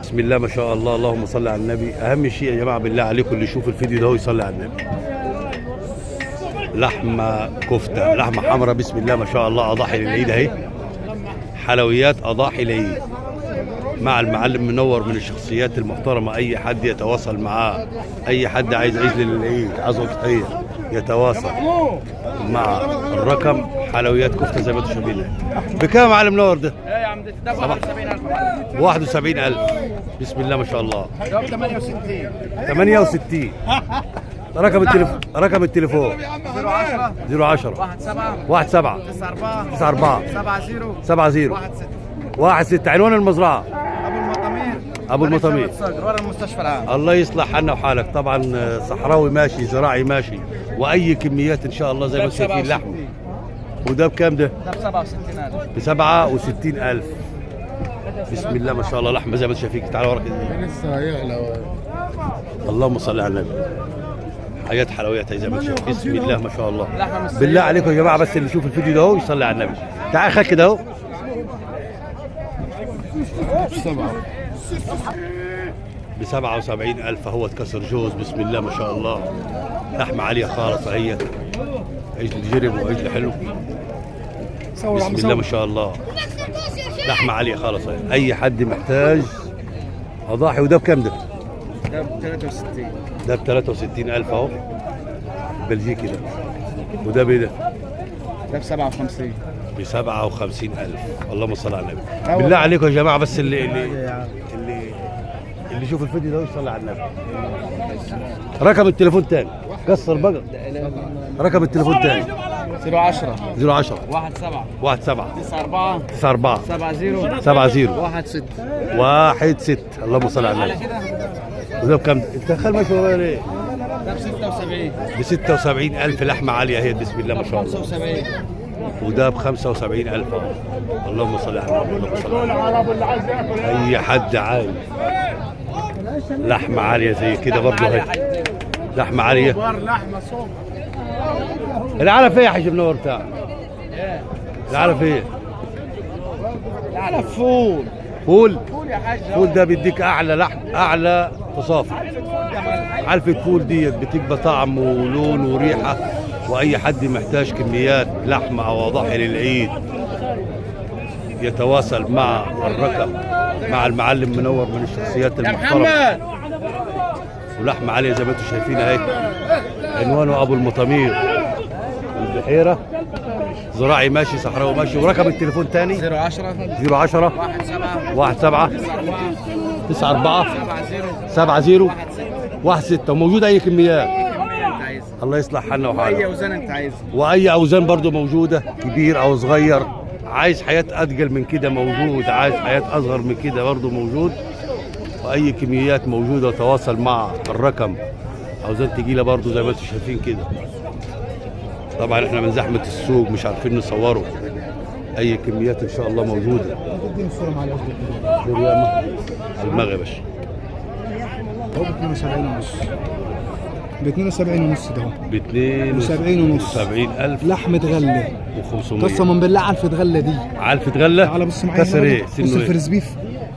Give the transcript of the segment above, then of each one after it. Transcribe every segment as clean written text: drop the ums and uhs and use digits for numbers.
بسم الله ما شاء الله، اللهم صل على النبي. اهم شيء يا جماعه بالله عليكم اللي يشوف الفيديو ده يصلي على النبي. لحمه كفته، لحمه حمراء، بسم الله ما شاء الله. اضاحي للعيد اهي، حلويات اضاحي العيد مع المعلم منور، من الشخصيات المحترمه. اي حد يتواصل معاه، اي حد عايز عيد للعيد، عايز اضحيه، يتواصل مع الرقم. حلويات كفته زي ما انتم شايفين. بكام يا معلم منور ده؟ ايه يا عم ده 71000. 71000. بسم الله ما شاء الله. ده 68. 68. رقم التليفون 010 17 94 70 16. عنوان المزرعه ابو المطامير ورا المستشفى العام. الله يصلح حالنا وحالك. طبعا صحراوي ماشي، زراعي ماشي، واي كميات ان شاء الله زي ما انتم شايفين. لحم. وده بكام ده؟ ده ب 67000. ب 67000. بسم الله ما شاء الله. لحمه زي ما انتم شايفين. تعالوا وراك لسه هيعلى. اللهم صل على النبي. حاجات حلويات زي ما انتم شايفين. بسم الله ما شاء الله. لحمة بالله عليكم يا جماعه، بس اللي يشوف الفيديو ده اهو يصلي على النبي. تعال خد كده اهو. ب 77000 اهو. كسر جوز. بسم الله ما شاء الله. لحمه عاليه خالص اهي. عجل جرب وعجل حلو. بسم الله ما شاء الله. لحمه عاليه خالص اهي. اي حد محتاج اضاحي. وده بكام ده؟ ده ب 63. ده ب 63000 اهو. بلجيكي ده. وده بيه ده ب 57. ب 57000. اللهم صل على النبي. بالله عليكم يا جماعه، بس اللي يشوف الفيديو ده يصلي على النبي. رقم التليفون تاني. كسر بقى. رقم التليفون تاني 010 010 17 94 94 70 70 16. اللهم صل على النبي. وده بكام؟ انت خل ماشي ورايا ليه؟ ده ب 76. ب 76000. لحمه عاليه اهي. بسم الله ما شاء الله. 75. وده ب 75000 اهو. اللهم صل على النبي. اللهم صل على النبي. اي حد عايز لحمه عاليه زي كده برضه اهي. لحمه عاليه. العلف ايه يا حاج منور بتاعك؟ العلف ايه؟ العلف فول. فول. فول يا حاج. فول ده بيديك اعلى لحم، اعلى تصافي. علفة فول ديت بتبقى طعم ولون وريحه. واي حد محتاج كميات لحمه او اضاحي للعيد يتواصل مع الرقم، مع المعلم منور، من الشخصيات المحترمه. ولحمه عاليه زي ما انتم شايفين اهي. عنوانه ابو المطامير، البحيره، زراعي ماشي، صحراوي ماشي. ورقم التليفون تاني 010 010 17 94 70 16. موجود اي كميات. الله يصلح حالنا اي وحالك. اوزان انت عايزها. واي اوزان برضو موجوده، كبير او صغير. عايز حياه اثقل من كده موجود، عايز حياه اصغر من كده برضو موجود. واي كميات موجوده. وتواصل مع الرقم. اوزان تقيله برضو زي ما انتم شايفين كده. طبعا احنا من زحمه السوق مش عارفين نصوره. اي كميات ان شاء الله موجوده. المغرب يا باشا. هو ب 72 ونص. ب 72 ونص ده. ب 72000 لحمة غلة و500. قسما بالله. علفة غلة دي. علف تغلى. تعالى بص معايا. كسر ايه؟ بص سنه ايه؟ الفرز بيف.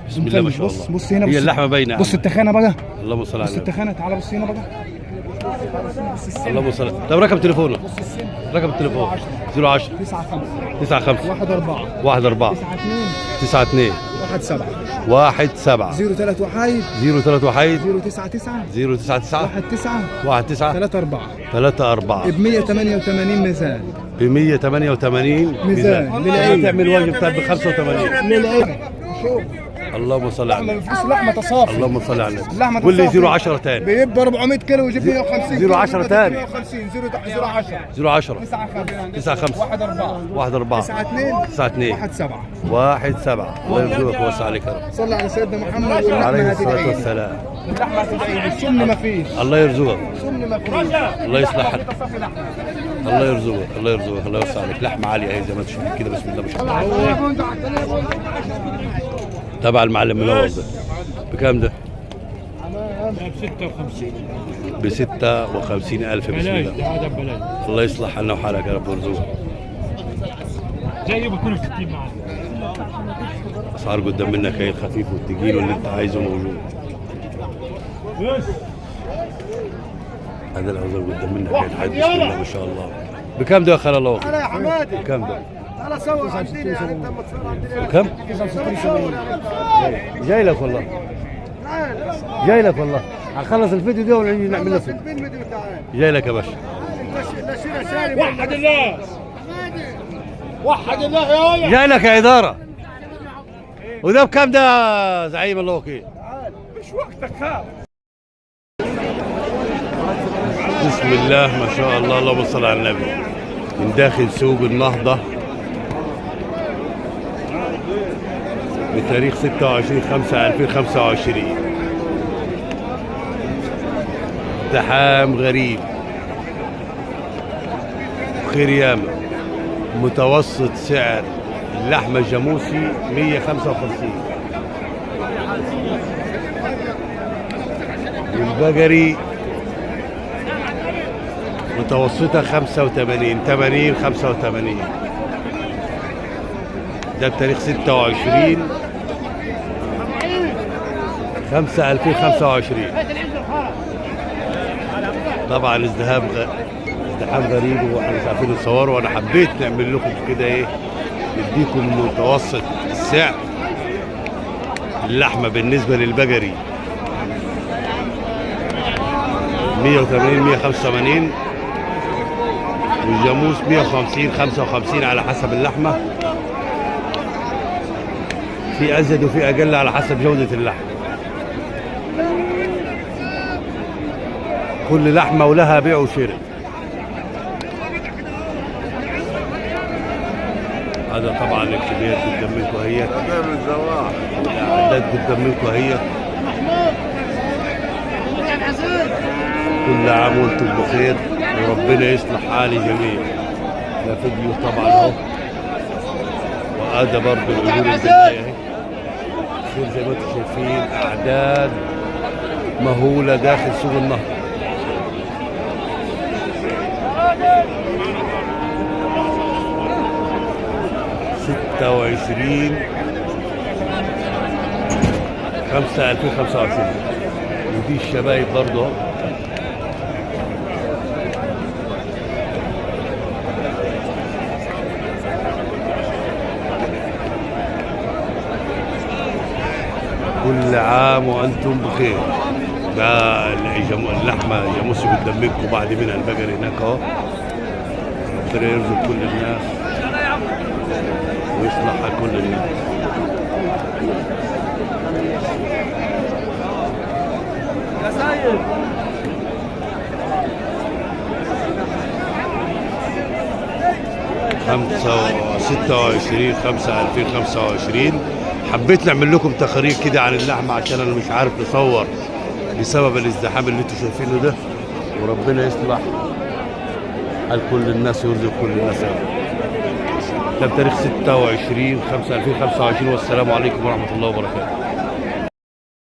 بسم الله ما شاء بص الله. بص هنا. هي اللحمه باينه. بص التخانة بقى. اللهم صل على بص النبي. التخانة. تعالى بص هنا بقى. اللهم صل. طب رقم تليفونك. رقم التليفون 010 95 14 92 17 03 وحايد 03 وحيد 099 099 19 19 34 34 ب 188 ميزان. ب 188 ميزان للعيد. تعمل واجب طيب ب 85. للعيد. اللهم صل على النبي. فلوس لحمة تصافي. اللهم صل على النبي. اللحمة قول لي تصافي. 010 تاني. بيبقى 400 كيلو ويجيب 150. 010 تاني. 150 010 010 95 95 14 14 92 17 17. الله يرزقك ويوسع عليك يا رب. صلى على سيدنا محمد واللحمة عليه الصلاة هتدعي. والسلام. اللحمة هتدعي. السمن ما فيش. الله يرزقك. سمن ما فيش. الله يصلح حالك. الله يرزقك. الله يرزقك. الله يوسع عليك. لحمة عالية اهي زي ما انت شايف كده. بسم الله ما شاء الله. تبع المعلم منور ده. بكام ده؟ ب 56000. بسم الله. الله يصلح حالنا وحالك يا رب ويرزقك. جاي ب 62 معانا. الاسعار قدام منك اهي، الخفيف والتقيل واللي انت عايزه موجود. هذا الاوزان قدام منك اهي لحد بسم الله ما شاء الله. بكم ده يا خال الله وكيل؟ يا حمادي بكم ده؟ انا سوى عندنا يعني انت لما تصير عندنا بكم؟ 69 جاي لك والله، جاي لك والله. هنخلص الفيديو ده ونجي نعمل لك الفيلم ده تعال جاي لك يا باشا. لا شيء شاري وحد الله وحد الله يا ولد. جاي لك يا اداره. وده بكم ده يا زعيم الله وكيل؟ مش وقتك ها. بسم الله ما شاء الله، اللهم صل على النبي. من داخل سوق النهضة بتاريخ 26/5/2025. ازدحام غريب، خير ياما. متوسط سعر اللحمة الجاموسي 155، والبقري متوسطة 85 80 85. ده بتاريخ 26/5/2025. طبعا ازدحام غريب واحنا مش عارفين نصوره، وانا حبيت نعمل لكم كده ايه، نديكم متوسط السعر اللحمة بالنسبة للبقري 180 185، والجاموس 150 55 على حسب اللحمة. في أزيد وفي أقل على حسب جودة اللحم. كل لحمة ولها بيع وشراء. هذا طبعا الكميات قدام منكم اهي، الأعداد قدام منكم اهي. كل عام وانتم بخير وربنا يصلح حال الجميع. ده فيديو طبعا اهو، وهذا برضه العجول البنايه اهي. زي ما انتم شايفين اعداد مهوله داخل سوق النهر. ستة وعشرين 5/2025. ودي الشبايب برضه اهو. كل عام وانتم بخير. ده اللحمه جاموسي قدام منكم، وبعد منها البقر هناك اهو. ربنا يرزق كل الناس ويصلح كل الناس. يا سيد 26/5/2025. حبيت نعمل لكم تقارير كده عن اللحمه عشان انا مش عارف نصور بسبب الازدحام اللي انتم شايفينه ده، وربنا يصلح حال كل الناس ويرزق كل الناس. ده بتاريخ 26/5/2025، والسلام عليكم ورحمه الله وبركاته.